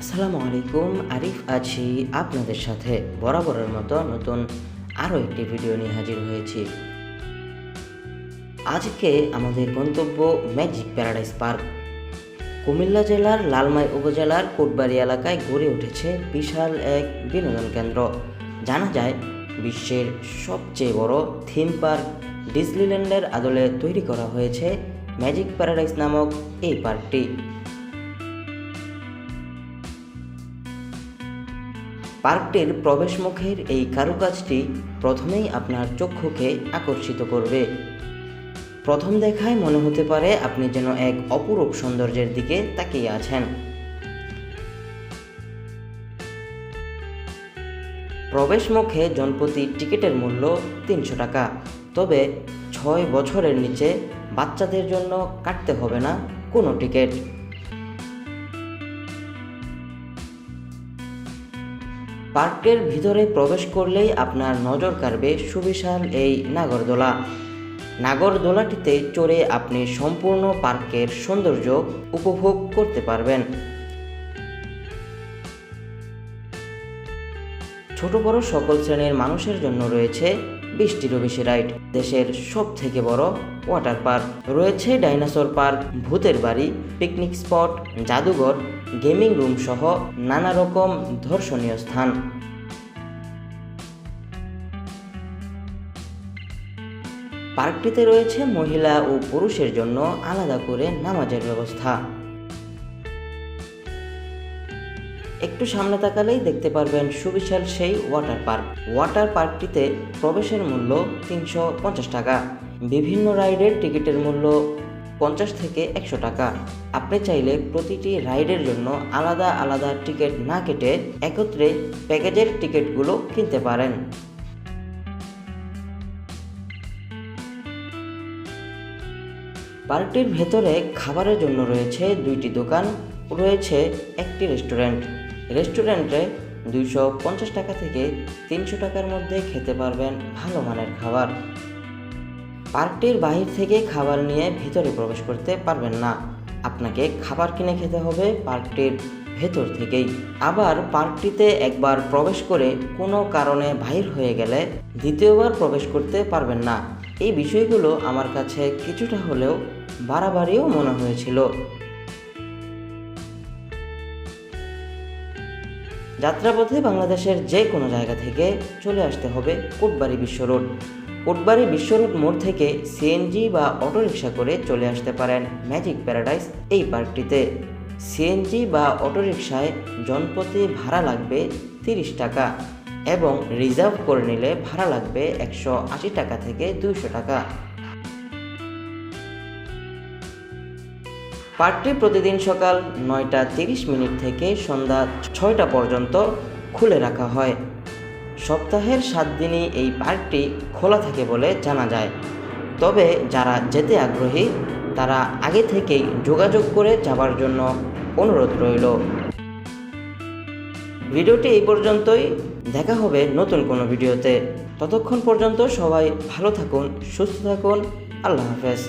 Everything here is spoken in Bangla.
আসসালামু আলাইকুম, আরিফ আছি আপনাদের সাথে বরাবরের মতো নতুন আরও একটি ভিডিও নিয়ে হাজির হয়েছি। আজকে আমাদের গন্তব্য ম্যাজিক প্যারাডাইস পার্ক। কুমিল্লা জেলার লালমাই উপজেলার কোটবাড়ি এলাকায় গড়ে উঠেছে বিশাল এক বিনোদন কেন্দ্র। জানা যায় বিশ্বের সবচেয়ে বড় থিম পার্ক ডিজনিল্যান্ডের আদলে তৈরি করা হয়েছে ম্যাজিক প্যারাডাইস নামক এই পার্কটি। পার্কটির প্রবেশমুখের এই কারুকাজটি প্রথমেই আপনার চক্ষুকে আকর্ষিত করবে। প্রথম দেখায় মনে হতে পারে আপনি যেন এক অপরূপ সৌন্দর্যের দিকে তাকিয়ে আছেন। প্রবেশমুখে জনপ্রতি টিকিটের মূল্য ৩০০ টাকা, তবে ৬ বছরের নিচে বাচ্চাদের জন্য কাটতে হবে না কোনো টিকিট। পার্কের ভিতরে প্রবেশ করলেই আপনার নজর কাড়বে সুবিশাল এই নাগরদোলা। নাগরদোলাটিতে চড়ে আপনি সম্পূর্ণ পার্কের সৌন্দর্য উপভোগ করতে পারবেন। ছোট বড় সকল শ্রেণীর মানুষের জন্য রয়েছে 20টিরও বেশি রাইড। দেশের সব থেকে বড় ওয়াটার পার্ক রয়েছে, ডাইনোসর পার্ক, ভূতের বাড়ি, পিকনিক স্পট, জাদুঘর, গেমিং রুম সহ নানা রকম দর্শনীয় স্থান। পার্কটিতে রয়েছে মহিলা ও পুরুষের জন্য আলাদা করে নামাজের ব্যবস্থা। একটু সামনে তাকালেই দেখতে পারবেন সুবিশাল সেই ওয়াটার পার্ক। ওয়াটার পার্কটিতে প্রবেশের মূল্য 350 টাকা। বিভিন্ন রাইডের টিকিটের মূল্য 50 থেকে 100 টাকা। আপনি চাইলে প্রতিটি রাইডের জন্য আলাদা আলাদা টিকিট না কেটে একত্রে প্যাকেজের টিকিটগুলো কিনতে পারেন। পার্কটির ভেতরে খাবারের জন্য রয়েছে 2টি দোকান, রয়েছে একটি রেস্টুরেন্টে 250 টাকা থেকে 300 টাকার মধ্যে খেতে পারবেন ভালো মানের খাবার। পার্কটির বাহির থেকে খাবার নিয়ে ভিতরে প্রবেশ করতে পারবেন না, আপনাকে খাবার কিনে খেতে হবে পার্কটির ভেতর থেকেই। আবার পার্কটিতে একবার প্রবেশ করে কোনো কারণে বাহির হয়ে গেলে দ্বিতীয়বার প্রবেশ করতে পারবেন না। এই বিষয়গুলো আমার কাছে কিছুটা হলেও বাড়াবাড়িও মনে হয়েছিল। যাত্রাপথে বাংলাদেশের যে কোনো জায়গা থেকে চলে আসতে হবে কোটবাড়ি বিশ্ব রোড। কোটবাড়ি বিশ্ব রোড মোড় থেকে সিএনজি বা অটোরিকশা করে চলে আসতে পারেন ম্যাজিক প্যারাডাইস এই পার্কটিতে। সিএনজি বা অটোরিকশায় জনপ্রতি ভাড়া লাগবে 30 টাকা এবং রিজার্ভ করে নিলে ভাড়া লাগবে 180 টাকা থেকে 200 টাকা। পার্কটি প্রতিদিন সকাল 9টা 30 থেকে সন্ধ্যা 6টা পর্যন্ত খুলে রাখা হয়। সপ্তাহের 7 দিনই এই পার্কটি খোলা থাকে বলে জানা যায়, তবে যারা যেতে আগ্রহী তারা আগে থেকেই যোগাযোগ করে যাবার জন্য অনুরোধ রইল। ভিডিওটি এই পর্যন্তই, দেখা হবে নতুন কোনো ভিডিওতে। ততক্ষণ পর্যন্ত সবাই ভালো থাকুন, সুস্থ থাকুন, আল্লাহ হাফেজ।